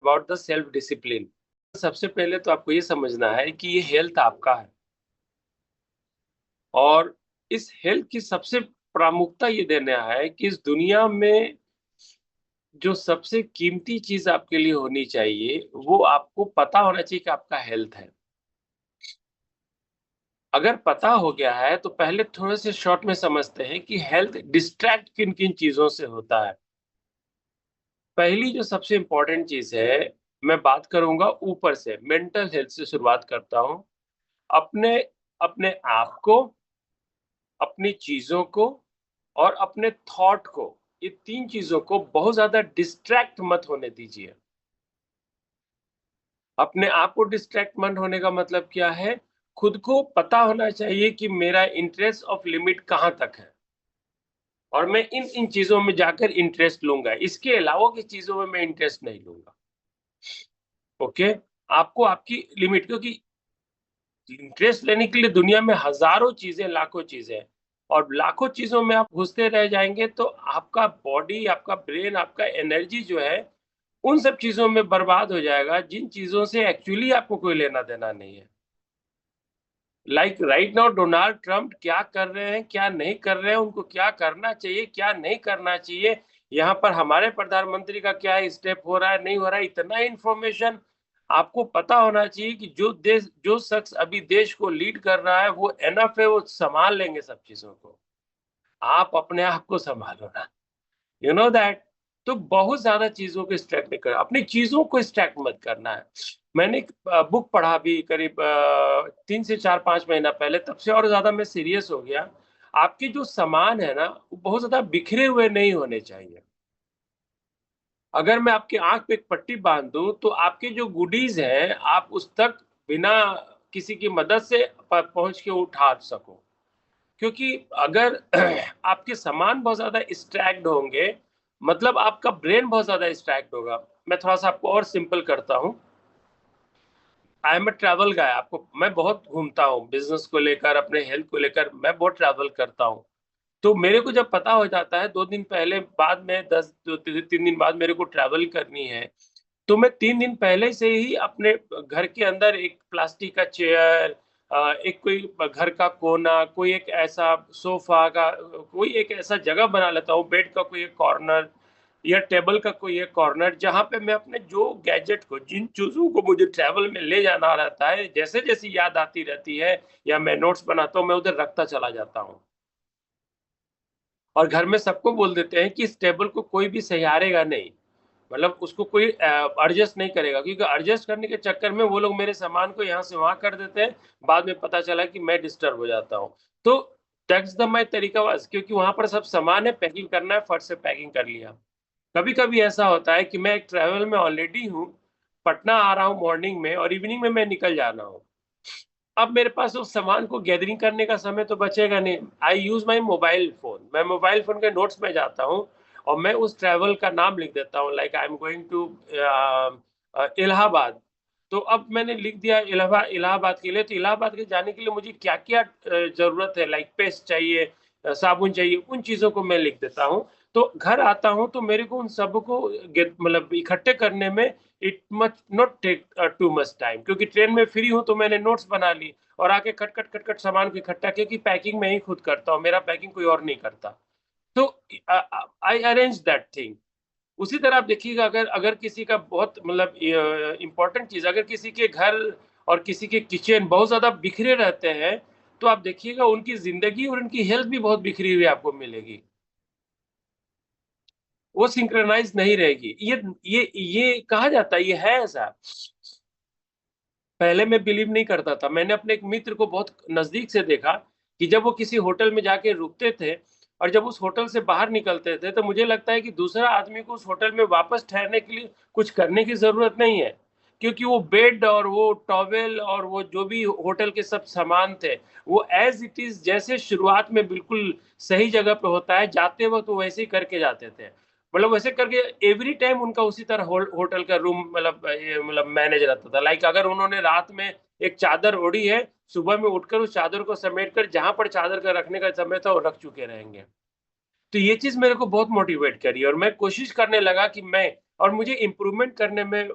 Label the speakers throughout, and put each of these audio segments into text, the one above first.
Speaker 1: About the self discipline. सबसे पहले तो आपको ये समझना है कि ये हेल्थ आपका है, और इस हेल्थ की सबसे प्रामुख्यता ये देना है कि इस दुनिया में जो सबसे कीमती चीज आपके लिए होनी चाहिए, वो आपको पता होना चाहिए कि आपका हेल्थ है। अगर पता हो गया है तो पहले थोड़े से शॉर्ट में समझते हैं कि हेल्थ डिस्ट्रैक्ट किन किन चीजों से होता है। पहली जो सबसे इंपॉर्टेंट चीज है, मैं बात करूंगा ऊपर से, मेंटल हेल्थ से शुरुआत करता हूं। अपने अपने आप को, अपनी चीजों को और अपने थॉट को, ये तीन चीजों को बहुत ज्यादा डिस्ट्रैक्ट मत होने दीजिए। अपने आप को डिस्ट्रैक्ट मत होने का मतलब क्या है? खुद को पता होना चाहिए कि मेरा इंटरेस्ट ऑफ लिमिट कहाँ तक है, और मैं इन इन चीजों में जाकर इंटरेस्ट लूंगा, इसके अलावा की चीजों में मैं इंटरेस्ट नहीं लूंगा। ओके? आपको आपकी लिमिट, क्योंकि इंटरेस्ट लेने के लिए दुनिया में हजारों चीजें, लाखों चीजें हैं, और लाखों चीजों में आप घुसते रह जाएंगे तो आपका बॉडी, आपका ब्रेन, आपका एनर्जी जो है उन सब चीजों में बर्बाद हो जाएगा जिन चीजों से एक्चुअली आपको कोई लेना देना नहीं है। Like right now Donald Trump क्या कर रहे हैं, क्या नहीं कर रहे हैं, उनको क्या करना चाहिए, क्या नहीं करना चाहिए, यहाँ पर हमारे प्रधानमंत्री का क्या स्टेप हो रहा है, नहीं हो रहा है, इतना इंफॉर्मेशन आपको पता होना चाहिए कि जो देश, जो शख्स अभी देश को लीड कर रहा है वो एनफ है, वो संभाल लेंगे सब चीजों को। आप अपने आप को संभालो ना, यू नो दैट। तो बहुत ज्यादा चीजों को स्ट्रैक नहीं करना, अपनी चीजों को स्ट्रैक मत करना है। मैंने एक बुक पढ़ा भी करीब 3 से 4 5 महीना पहले, तब से और ज्यादा मैं सीरियस हो गया। आपके जो सामान है ना, वो बहुत ज्यादा बिखरे हुए नहीं होने चाहिए। अगर मैं आपकी आंख पे एक पट्टी बांध दूं तो आपके जो गुडीज हैं आप उस तक बिना किसी की मदद से पहुंच के उठा सको। क्योंकि अगर आपके सामान बहुत ज्यादा स्ट्रैक्ड होंगे, मतलब आपका ब्रेन बहुत ज्यादा स्ट्रैक्ड होगा। मैं थोड़ा सा आपको और सिंपल करता हूँ। आई एम अ ट्रैवल गाय, आपको मैं बहुत घूमता हूँ बिजनेस को लेकर, अपने हेल्थ को लेकर मैं बहुत ट्रैवल करता हूँ। तो मेरे को जब पता हो जाता है 2 दिन पहले, बाद में 3 दिन बाद मेरे को ट्रैवल करनी है, तो मैं 3 दिन पहले से ही अपने घर के अंदर एक प्लास्टिक का चेयर, एक कोई घर का कोना, कोई एक ऐसा सोफा का, कोई एक ऐसा जगह बना लेता हूँ, बेड का कोई एक कॉर्नर या टेबल का कोई एक कॉर्नर, जहाँ पे मैं अपने जो गैजेट को, जिन चीजों को मुझे ट्रैवल में ले जाना रहता है, जैसे जैसे याद आती रहती है या मैं नोट्स बनाता हूँ, मैं उधर रखता चला जाता हूँ। और घर में सबको बोल देते हैं कि इस टेबल को कोई भी सहारेगा नहीं, मतलब उसको कोई एडजस्ट नहीं करेगा, क्योंकि एडजस्ट करने के चक्कर में वो लोग मेरे सामान को यहाँ से वहां कर देते हैं, बाद में पता चला कि मैं डिस्टर्ब हो जाता हूँ। तो दैट्स द माई तरीका was, क्योंकि वहां पर सब सामान है, पैकिंग करना है, फट से पैकिंग कर लिया। कभी कभी ऐसा होता है कि मैं एक ट्रैवल में ऑलरेडी हूँ, पटना आ रहा हूँ मॉर्निंग में और इवनिंग में मैं निकल जाना हूँ। अब मेरे पास उस सामान को गैदरिंग करने का समय तो बचेगा नहीं। आई यूज माई मोबाइल फोन, मैं मोबाइल फोन के नोट्स में जाता हूँ और मैं उस ट्रैवल का नाम लिख देता हूँ, like I am going to Allahabad. तो अब मैंने लिख दिया इलाहाबाद, इलाहाबाद के लिए, तो इलाहाबाद के जाने के लिए मुझे क्या क्या जरूरत है, लाइक पेस्ट चाहिए, साबुन चाहिए, उन चीजों को मैं लिख देता हूँ। तो घर आता हूँ तो मेरे को उन सब को मतलब इकट्ठे करने में it much not take too much time, क्योंकि ट्रेन में फ्री हूँ तो मैंने नोट्स बना ली और आके खट खट खट खट सामान को इकट्ठा, क्योंकि पैकिंग मैं ही खुद करता हूँ, मेरा पैकिंग कोई और नहीं करता। तो आई अरेंज दैट थिंग। उसी तरह आप देखिएगा, अगर अगर किसी का बहुत मतलब इंपॉर्टेंट चीज, अगर किसी के घर और किसी के किचन बहुत ज्यादा बिखरे रहते हैं, तो आप देखिएगा उनकी जिंदगी और उनकी हेल्थ भी बहुत बिखरी हुई आपको मिलेगी, वो सिंक्रोनाइज नहीं रहेगी। ये कहा जाता है, ये है ऐसा। पहले मैं बिलीव नहीं करता था, मैंने अपने एक मित्र को बहुत नजदीक से देखा कि जब वो किसी होटल में जाके रुकते थे और जब उस होटल से बाहर निकलते थे, तो मुझे लगता है कि दूसरा आदमी को उस होटल में वापस ठहरने के लिए कुछ करने की जरूरत नहीं है, क्योंकि वो बेड और वो टॉवेल और वो जो भी होटल के सब सामान थे, वो एज इट इज जैसे शुरुआत में बिल्कुल सही जगह पे होता है, जाते वक्त वो वैसे ही करके जाते थे। मतलब वैसे करके एवरी टाइम उनका उसी तरह होटल का रूम मतलब मैनेज रहता था। लाइक अगर उन्होंने रात में एक चादर ओढ़ी है, सुबह में उठकर उस चादर को समेट कर जहां पर चादर का रखने का समय था वो रख चुके रहेंगे। तो ये चीज मेरे को बहुत मोटिवेट करी और मैं कोशिश करने लगा कि मैं और मुझे इम्प्रूवमेंट करने में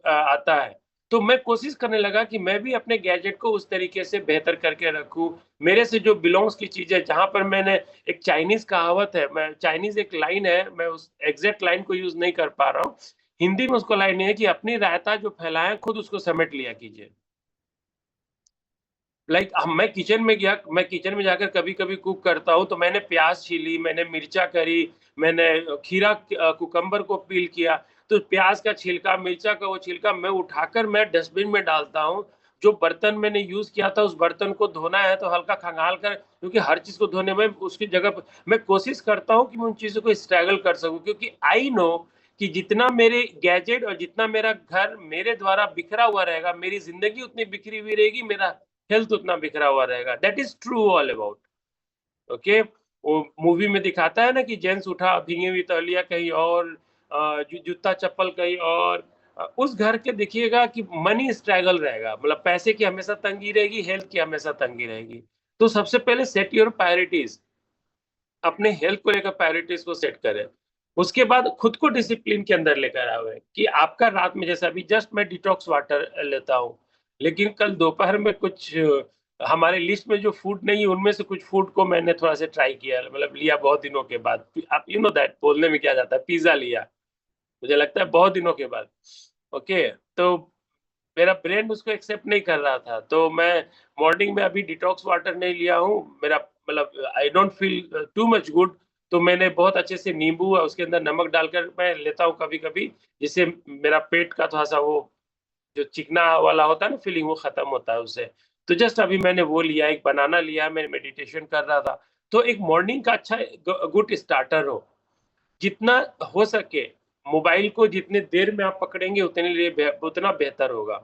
Speaker 1: आता है। तो मैं कोशिश करने लगा कि मैं भी अपने गैजेट को उस तरीके से बेहतर करके रखूं। मेरे से जो बिलोंग्स की चीजें, जहां पर मैंने, एक चाइनीज कहावत है, मैं चाइनीज एक लाइन है, मैं उस एग्जैक्ट लाइन को यूज नहीं कर पा रहा हूँ, हिंदी में उसको लाइन है कि अपनी रायता जो फैलाए खुद उसको समेट लिया कीजिए। मैं किचन में गया, मैं किचन में जाकर कभी कभी कुक करता हूँ, तो मैंने प्याज छीली, मैंने मिर्चा करी, मैंने खीरा कुकम्बर को पील किया, तो प्याज का छिलका, मिर्चा का वो छिलका मैं उठाकर मैं डस्टबिन में डालता हूँ। जो बर्तन मैंने यूज किया था उस बर्तन को धोना है तो हल्का खंगाल कर, क्योंकि हर चीज को धोने में उसकी जगह पर मैं कोशिश करता हूँ कि मैं उन चीजों को स्ट्रगल कर सकूं, क्योंकि आई नो कि जितना मेरे गैजेट और जितना मेरा घर मेरे द्वारा बिखरा हुआ रहेगा, मेरी जिंदगी उतनी बिखरी हुई रहेगी, मेरा हेल्थ उतना बिखरा हुआ रहेगा। That is true all about. Okay, वो मूवी में दिखाता है ना कि जेंट्स उठा भींगी हुई तौलिया कहीं और, जूता चप्पल कहीं और। उस घर के देखिएगा कि मनी स्ट्रगल रहेगा, मतलब पैसे की हमेशा तंगी रहेगी, हेल्थ की हमेशा तंगी रहेगी। तो सबसे पहले सेट योर प्रायोरिटीज, अपने हेल्थ को लेकर प्रायोरिटीज को सेट करें। उसके बाद खुद को डिसिप्लिन के अंदर लेकर आवे कि आपका रात में, जैसे अभी जस्ट मैं डिटॉक्स वाटर लेता हूँ, लेकिन कल दोपहर में कुछ हमारे लिस्ट में जो फूड नहीं है उनमें से कुछ फूड को मैंने थोड़ा सा ट्राई किया, मतलब लिया बहुत दिनों के बाद। आप यू नो दैट बोलने में क्या जाता है, पिज्जा लिया, मुझे लगता है बहुत दिनों के बाद। ओके, तो मेरा ब्रेन उसको एक्सेप्ट नहीं कर रहा था, तो मैं मॉर्निंग में अभी डिटॉक्स वाटर नहीं लिया हूँ, मेरा मतलब I don't feel too much good. तो मैंने बहुत अच्छे से नींबू और उसके अंदर नमक डालकर मैं लेता हूँ कभी कभी, जिससे मेरा पेट का थोड़ा सा वो जो चिकना वाला होता है ना फीलिंग, वो खत्म होता है उससे। तो जस्ट अभी मैंने वो लिया, एक बनाना लिया, मैं मेडिटेशन कर रहा था। तो एक मॉर्निंग का अच्छा गुड स्टार्टर हो, जितना हो सके मोबाइल को जितने देर में आप पकड़ेंगे उतने लिए उतना बेहतर होगा।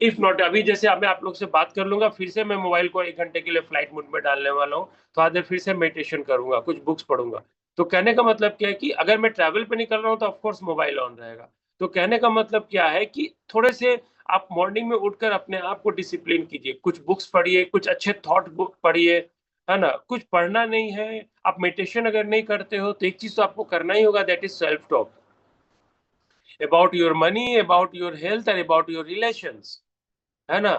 Speaker 1: इफ नॉट, अभी जैसे अब मैं आप लोग से बात कर लूंगा, फिर से मैं मोबाइल को 1 घंटे के लिए फ्लाइट मोड में डालने वाला हूँ, थोड़ा देर फिर से मेडिटेशन करूंगा, कुछ बुक्स पढ़ूंगा। तो कहने का मतलब क्या है कि अगर मैं ट्रैवल पे निकल रहा हूँ तो ऑफकोर्स मोबाइल ऑन रहेगा। तो कहने का मतलब क्या है कि थोड़े से आप मॉर्निंग में उठकर अपने आप को डिसिप्लिन कीजिए, कुछ बुक्स पढ़िए, कुछ अच्छे थॉट बुक पढ़िए, है ना। कुछ पढ़ना नहीं है, आप मेडिटेशन अगर नहीं करते हो तो एक चीज तो आपको करना ही होगा, that is self talk about your money, about your health and about your relations, है ना।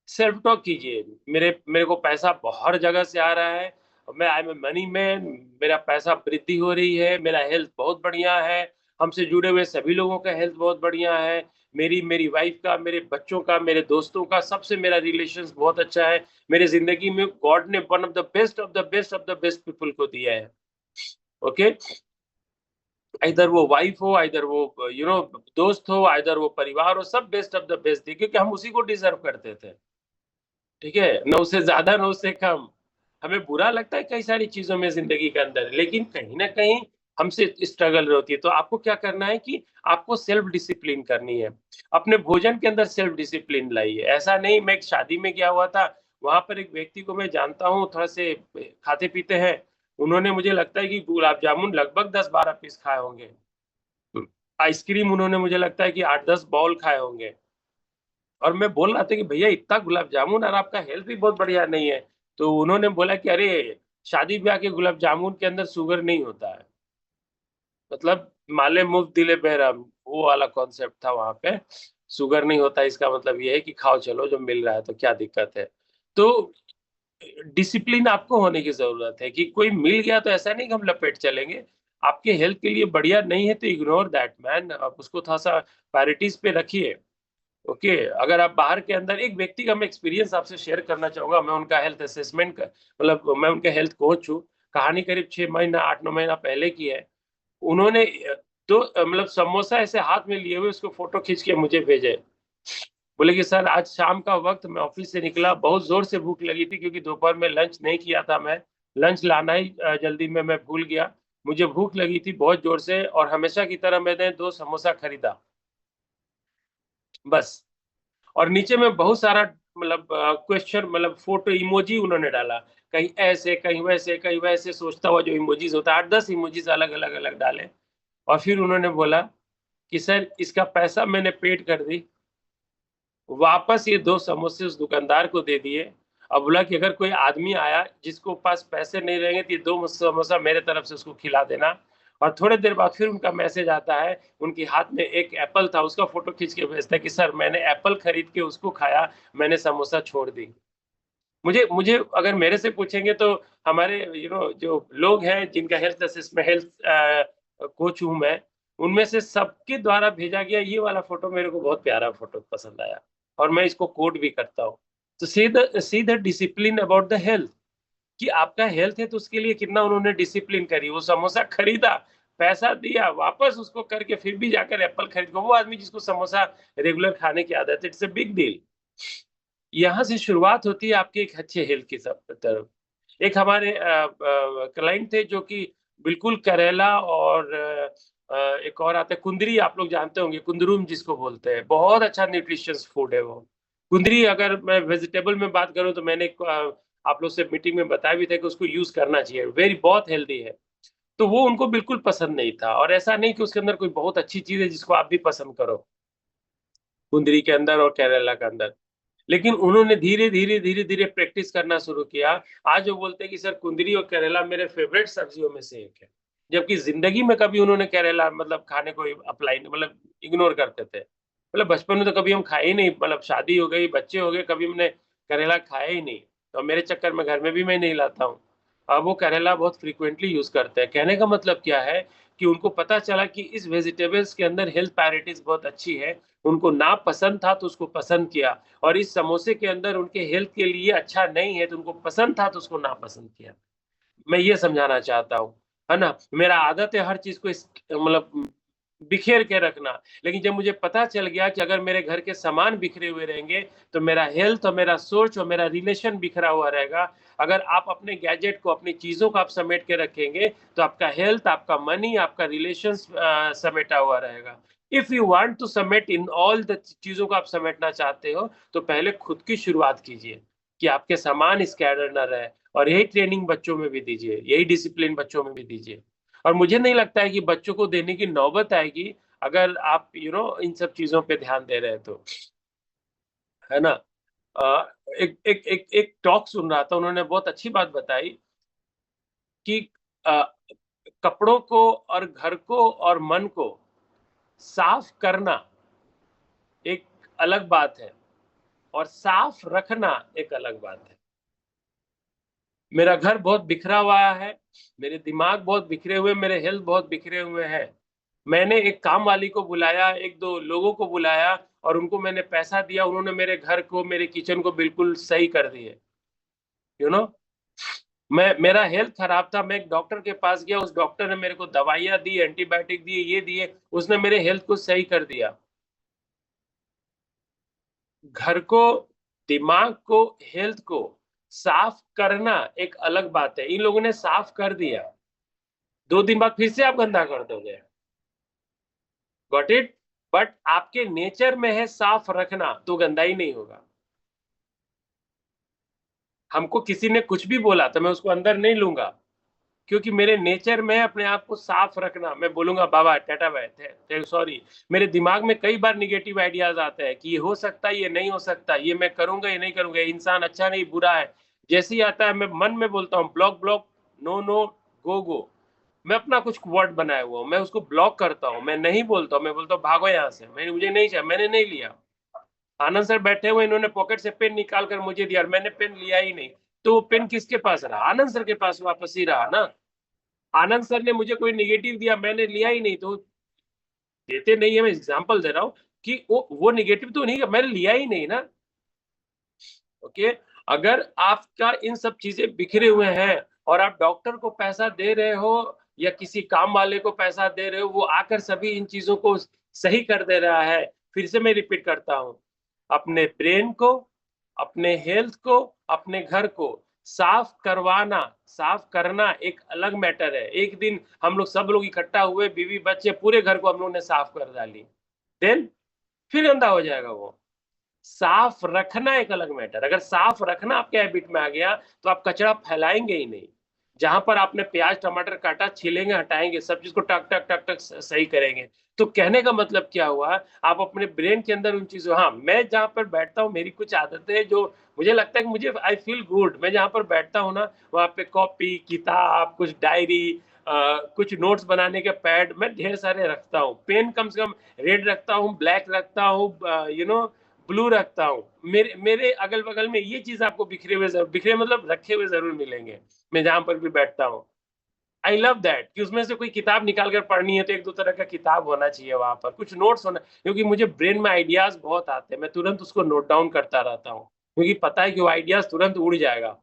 Speaker 1: सेल्फ टॉक कीजिए, मेरे को पैसा बहुत जगह से आ रहा है, मैं आई एम मनी मैन, मेरा पैसा वृद्धि हो रही है, मेरा हेल्थ बहुत बढ़िया है, हमसे जुड़े हुए सभी लोगों का हेल्थ बहुत बढ़िया है, मेरी मेरी वाइफ का, मेरे बच्चों का, मेरे दोस्तों का, सबसे मेरा रिलेशंस बहुत अच्छा है, मेरे जिंदगी में गॉड ने one of the best of the best of the best people को दिया है। ओके, इधर वो वाइफ हो, इधर वो दोस्त हो, इधर वो परिवार हो, सब बेस्ट ऑफ द बेस्ट थे, क्योंकि हम उसी को डिजर्व करते थे। ठीक है, न उससे ज्यादा न उससे कम। हमें बुरा लगता है कई सारी चीजों में जिंदगी के अंदर, लेकिन कहीं ना कहीं हमसे स्ट्रगल होती है। तो आपको क्या करना है कि आपको सेल्फ डिसिप्लिन करनी है, अपने भोजन के अंदर सेल्फ डिसिप्लिन लाइए। ऐसा नहीं, मैं एक शादी में गया हुआ था, वहां पर एक व्यक्ति को मैं जानता हूँ, थोड़ा से खाते पीते हैं, उन्होंने, मुझे लगता है कि गुलाब जामुन लगभग 10-12 पीस खाए होंगे, आइसक्रीम उन्होंने, मुझे लगता है कि 8-10 बाउल खाए होंगे। और मैं बोल रहा था कि भैया इतना गुलाब जामुन, और आपका हेल्थ भी बहुत बढ़िया नहीं है। तो उन्होंने बोला कि अरे, शादी ब्याह के गुलाब जामुन के अंदर शुगर नहीं होता है, मतलब माले मुफ्त दिले बहराम, वो वाला कॉन्सेप्ट था वहां पे। शुगर नहीं होता इसका मतलब ये है कि खाओ चलो, जो मिल रहा है तो क्या दिक्कत है। तो डिसिप्लिन आपको होने की जरूरत है, कि कोई मिल गया तो ऐसा नहीं कि हम लपेट चलेंगे। आपके हेल्थ के लिए बढ़िया नहीं है तो इग्नोर दैट मैन, आप उसको थोड़ा सा प्रायोरिटीज पे रखिए। ओके, अगर आप बाहर के अंदर, एक व्यक्ति का मैं एक्सपीरियंस आपसे शेयर करना चाहूंगा, मैं उनका हेल्थ असेसमेंट का, मतलब मैं उनके हेल्थ कोच हूँ। कहानी करीब 6 महीना 8-9 महीना पहले की है। उन्होंने दो मतलब समोसा ऐसे हाथ में लिए हुए उसको फोटो खींच के मुझे भेजे, बोले कि सर आज शाम का वक्त, मैं ऑफिस से निकला, बहुत जोर से भूख लगी थी, क्योंकि दोपहर में लंच नहीं किया था मैं, लंच लाना ही जल्दी में मैं भूल गया। मुझे भूख लगी थी बहुत जोर से, और हमेशा की तरह मैंने 2 समोसा खरीदा, बस। और नीचे में बहुत सारा मतलब क्वेश्चन, मतलब फोटो इमोजी उन्होंने डाला, कहीं ऐसे कहीं वैसे कहीं वैसे, सोचता हुआ जो इमोजीज होता है, 8-10 इमोजीज अलग अलग अलग डाले। और फिर उन्होंने बोला कि सर इसका पैसा मैंने पेड कर दी, वापस ये 2 समोसे उस दुकानदार को दे दिए। अब बोला कि अगर कोई आदमी आया जिसको पास पैसे नहीं रहेंगे तो ये 2 समोसा मेरे तरफ से उसको खिला देना। और थोड़ी देर बाद फिर उनका मैसेज आता है, उनके हाथ में एक एप्पल था, उसका फोटो खींच के भेजता है कि सर मैंने एप्पल खरीद के उसको खाया, मैंने समोसा छोड़ दी। मुझे मुझे अगर मेरे से पूछेंगे तो हमारे जो लोग हैं जिनका हेल्थ कोच हूँ मैं, उनमें से सबके द्वारा भेजा गया ये वाला फ़ोटो मेरे को बहुत प्यारा फ़ोटो पसंद आया और मैं इसको कोट भी करता हूँ। तो see the discipline about the health कि आपका हेल्थ है तो उसके लिए कितना उन्होंने डिसिप्लिन करी। वो समोसा खरीदा, पैसा दिया, वापस उसको करके फिर भी जाकर एप्पल खरीद के वो आदमी जिसको समोसा रेगुलर खाने की आदत है, इट्स अ बिग डील। यहाँ से शुरुआत होती है आपके एक अच्छे हेल्थ की सब तरफ। एक हमारे क्लाइंट थे जो कि बिल्कुल करेला और एक और आता है कुंदरी, आप लोग जानते होंगे, कुंदरूम जिसको बोलते हैं, बहुत अच्छा न्यूट्रिशियस फूड है वो। कुंदरी अगर मैं वेजिटेबल में बात करूँ तो मैंने आप लोग से मीटिंग में बताया भी था कि उसको यूज़ करना चाहिए, बहुत हेल्दी है। तो वो उनको बिल्कुल पसंद नहीं था और ऐसा नहीं कि उसके अंदर कोई बहुत अच्छी चीज़ है जिसको आप भी पसंद करो, कुंदरी के अंदर और करेला के अंदर। लेकिन उन्होंने धीरे-धीरे, धीरे-धीरे प्रैक्टिस करना शुरू किया। आज वो बोलते हैं कि सर कुंदरी और करेला मेरे फ़ेवरेट सब्जियों में से एक है। जबकि ज़िंदगी में कभी उन्होंने करेला मतलब खाने को अप्लाई मतलब इग्नोर करते थे। मतलब बचपन में तो कभी हम खाए ही नहीं, मतलब शादी हो गई, बच्चे हो गए, कभी हमने करेला खाया ही नहीं। और मेरे चक्कर में घर में भी मैं नहीं लाता हूँ। अब वो करेला बहुत फ्रीक्वेंटली यूज़ करते हैं। कहने का मतलब क्या है कि उनको पता चला कि इस वेजिटेबल्स के अंदर हेल्थ पैराइटीज़ बहुत अच्छी है। उनको ना पसंद था तो उसको पसंद किया। और इस समोसे के अंदर उनके हेल्थ के लिए अच्छा नहीं है, तो उनको पसंद था तो उसको नापसंद किया। मैं ये समझाना चाहता हूँ, है ना? मेरा आदत है हर चीज़ को इस मतलब बिखेर के रखना, लेकिन जब मुझे पता चल गया कि अगर मेरे घर के सामान बिखरे हुए रहेंगे, तो मेरा हेल्थ और मेरा सोच और मेरा रिलेशन बिखरा हुआ रहेगा। अगर आप अपने गैजेट को, अपनी चीज़ों को आप समेट के रखेंगे, तो आपका हेल्थ, आपका मनी, आपका रिलेशंस समेटा हुआ रहेगा। इफ यू वांट टू समेट इन ऑल द चीज़ों को आप समेटना चाहते हो, तो पहले खुद की शुरुआत कीजिए, कि आपके सामान स्कैटर ना रहे और यही ट्रेनिंग बच्चों में भी दीजिए, यही डिसिप्लिन बच्चों में भी दीजिए। और मुझे नहीं लगता है कि बच्चों को देने की नौबत आएगी, अगर आप इन सब चीज़ों पे ध्यान दे रहे हैं तो, है ना? अ, एक टॉक सुन रहा था, उन्होंने बहुत अच्छी बात बताई कि अ, कपड़ों को और घर को और मन को साफ करना एक अलग बात है और साफ रखना एक अलग बात है। मेरा घर बहुत बिखरा हुआ है, मेरे दिमाग बहुत बिखरे हुए, मेरे हेल्थ बहुत बिखरे हुए हैं। मैंने एक काम वाली को बुलाया, 1-2 लोगों को बुलाया और उनको मैंने पैसा दिया, उन्होंने मेरे घर को, मेरे किचन को बिल्कुल सही कर दिए, यू नो मेरा हेल्थ खराब था, मैं एक डॉक्टर के पास गया, उस डॉक्टर ने मेरे को दवाइयाँ दी, एंटीबायोटिक दिए, ये दिए, उसने मेरे हेल्थ को सही कर दिया। घर को, दिमाग को, हेल्थ को साफ करना एक अलग बात है। इन लोगों ने साफ कर दिया, 2 दिन बाद फिर से आप गंदा कर दोगे। Got it? बट आपके नेचर में है साफ रखना, तो गंदा ही नहीं होगा। हमको किसी ने कुछ भी बोला तो मैं उसको अंदर नहीं लूँगा, क्योंकि मेरे नेचर में है अपने आप को साफ रखना। मैं बोलूँगा बाबा टाटा बाय सॉरी। मेरे दिमाग में कई बार नेगेटिव आइडियाज़ आते हैं कि ये हो सकता है, ये नहीं हो सकता, ये मैं करूँगा, ये नहीं करूँगा, ये इंसान अच्छा नहीं, बुरा है। जैसे ही आता है मैं मन में बोलता हूँ ब्लॉक, ब्लॉक, नो, नो, गो, गो। मैं अपना कुछ वर्ड बनाया हुआ हूँ, मैं उसको ब्लॉक करता हूँ, मैं नहीं बोलता हूँ, मैं बोलता हूँ भागो यहाँ से, मैं मुझे नहीं चाहिए, मैंने नहीं लिया। आनंद सर बैठे हुए, इन्होंने पॉकेट से पेन निकाल कर मुझे दिया और मैंने पेन लिया ही नहीं। तो वो पेन किसके पास रहा? आनंद सर के पास वापस ही रहा ना। आनंद सर ने मुझे कोई नेगेटिव दिया, मैंने लिया ही नहीं, तो देते नहीं है, मैं एग्जांपल दे रहा हूँ कि वो नेगेटिव तो नहीं, मैंने लिया ही नहीं ना। ओके, अगर आपका इन सब चीजें बिखरे हुए हैं और आप डॉक्टर को पैसा दे रहे हो या किसी काम वाले को पैसा दे रहे हो, वो आकर सभी इन चीजों को सही कर दे रहा है। फिर से मैं रिपीट करता हूँ, अपने ब्रेन को, अपने हेल्थ को, अपने घर को साफ करवाना, साफ करना एक अलग मैटर है। एक दिन हम लोग सब लोग इकट्ठा हुए, बीवी बच्चे, पूरे घर को हम लोग ने साफ कर डाली, देन फिर गंदा हो जाएगा वो। साफ रखना एक अलग मैटर। अगर साफ रखना आपके हैबिट में आ गया, तो आप कचरा फैलाएँगे ही नहीं। जहाँ पर आपने प्याज़, टमाटर काटा, छीलेंगे, हटाएँगे, सब चीज़ को टक, टक, टक, टक सही करेंगे। तो कहने का मतलब क्या हुआ, आप अपने ब्रेन के अंदर उन चीज़ों हाँ, मैं जहाँ पर बैठता हूँ, मेरी कुछ आदतें हैं जो मुझे लगता है कि मुझे आई फ़ील गुड। मैं जहाँ पर बैठता हूँ ना, वहाँ पे कॉपी, किताब, कुछ डायरी कुछ नोट्स बनाने के पैड मैं ढेर सारे रखता हूँ, पेन कम से कम रेड रखता हूँ, ब्लैक रखता हूँ, ब्लू रखता हूँ। मेरे मेरे अगल बगल में ये चीज आपको बिखरे मतलब रखे हुए जरूर मिलेंगे, मैं जहां पर भी बैठता हूँ। आई लव दैट कि उसमें से कोई किताब निकाल कर पढ़नी है तो एक दो तरह का किताब होना चाहिए वहां पर, कुछ नोट्स होना, क्योंकि मुझे ब्रेन में आइडियाज बहुत आते हैं, मैं तुरंत उसको नोट डाउन करता रहता हूँ, क्योंकि पता है कि वो आइडियाज तुरंत उड़ जाएगा।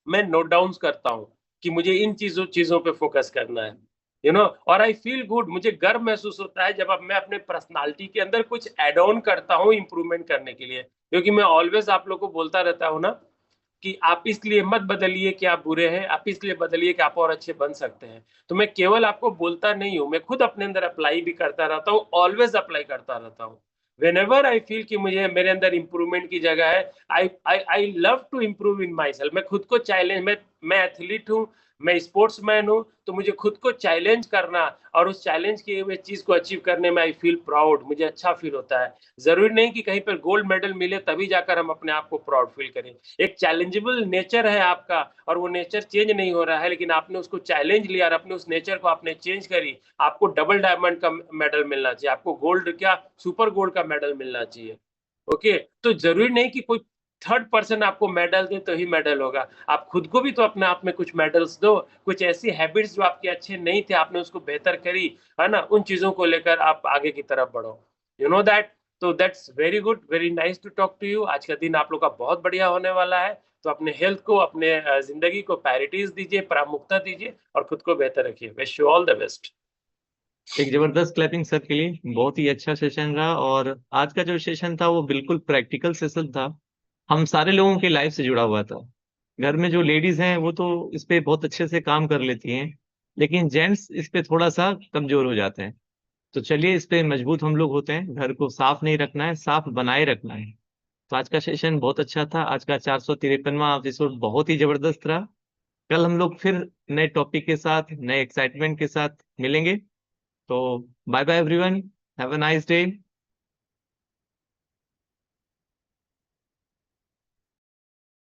Speaker 1: मैं नोट डाउन करता हूँ कि मुझे इन चीजों चीजों पे फोकस करना है, और आई फील गुड, मुझे गर्व महसूस होता है जब अब मैं अपने पर्सनालिटी के अंदर कुछ एड ऑन करता हूँ इंप्रूवमेंट करने के लिए, क्योंकि मैं ऑलवेज आप लोग को बोलता रहता हूँ ना कि आप इसलिए मत बदलिए कि आप बुरे हैं, आप इसलिए बदलिए कि आप और अच्छे बन सकते हैं। तो मैं केवल आपको बोलता नहीं हूँ, मैं खुद अपने अंदर अप्लाई भी करता रहता हूँ, ऑलवेज अप्लाई करता रहता हूँ। व्हेनेवर आई फील कि मुझे मेरे अंदर इंप्रूवमेंट की जगह है, I love to improve in myself. मैं खुद को चैलेंज, मैं एथलीट हूँ, मैं स्पोर्ट्समैन हूँ, तो मुझे खुद को चैलेंज करना और उस चैलेंज किए हुए चीज को अचीव करने में आई फील प्राउड, मुझे अच्छा फील होता है। जरूरी नहीं कि कहीं पर गोल्ड मेडल मिले तभी जाकर हम अपने आप को प्राउड फील करें। एक चैलेंजेबल नेचर है आपका और वो नेचर चेंज नहीं हो रहा है, लेकिन आपने उसको चैलेंज लिया और अपने उस नेचर को आपने चेंज करी, आपको डबल डायमंड का मेडल मिलना चाहिए, आपको गोल्ड क्या सुपर गोल्ड का मेडल मिलना चाहिए। ओके, तो जरूरी नहीं कि कोई थर्ड पर्सन आपको मेडल दे तो ही मेडल होगा, आप खुद को भी तो अपने आप में कुछ मेडल्स दो, कुछ ऐसी हैबिट्स जो आपके अच्छे नहीं थे आपने उसको बेहतर करी, है ना, उन चीजों को लेकर आप आगे की तरफ बढ़ो, यू नो दैट। तो that's very good, very nice to talk to you. आज का दिन आप लोग का बहुत बढ़िया होने वाला है, तो अपने हेल्थ को, अपने जिंदगी को प्रायोरिटीज दीजिए, प्रामुख्यता दीजिए और खुद को बेहतर रखिए। Wish you all the best.
Speaker 2: एक जबरदस्त क्लैपिंग सर के लिए, बहुत ही अच्छा सेशन रहा। और आज का जो सेशन था वो बिल्कुल प्रैक्टिकल सेशन था, हम सारे लोगों के लाइफ से जुड़ा हुआ था। घर में जो लेडीज हैं वो तो इस पे बहुत अच्छे से काम कर लेती हैं, लेकिन जेंट्स इस पे थोड़ा सा कमजोर हो जाते हैं। तो चलिए इस पे मजबूत हम लोग होते हैं, घर को साफ नहीं रखना है, साफ बनाए रखना है। तो आज का सेशन बहुत अच्छा था, आज का 453वां एपिसोड बहुत ही जबरदस्त रहा। कल हम लोग फिर नए टॉपिक के साथ, नए एक्साइटमेंट के साथ मिलेंगे। तो bye bye everyone, have a nice day.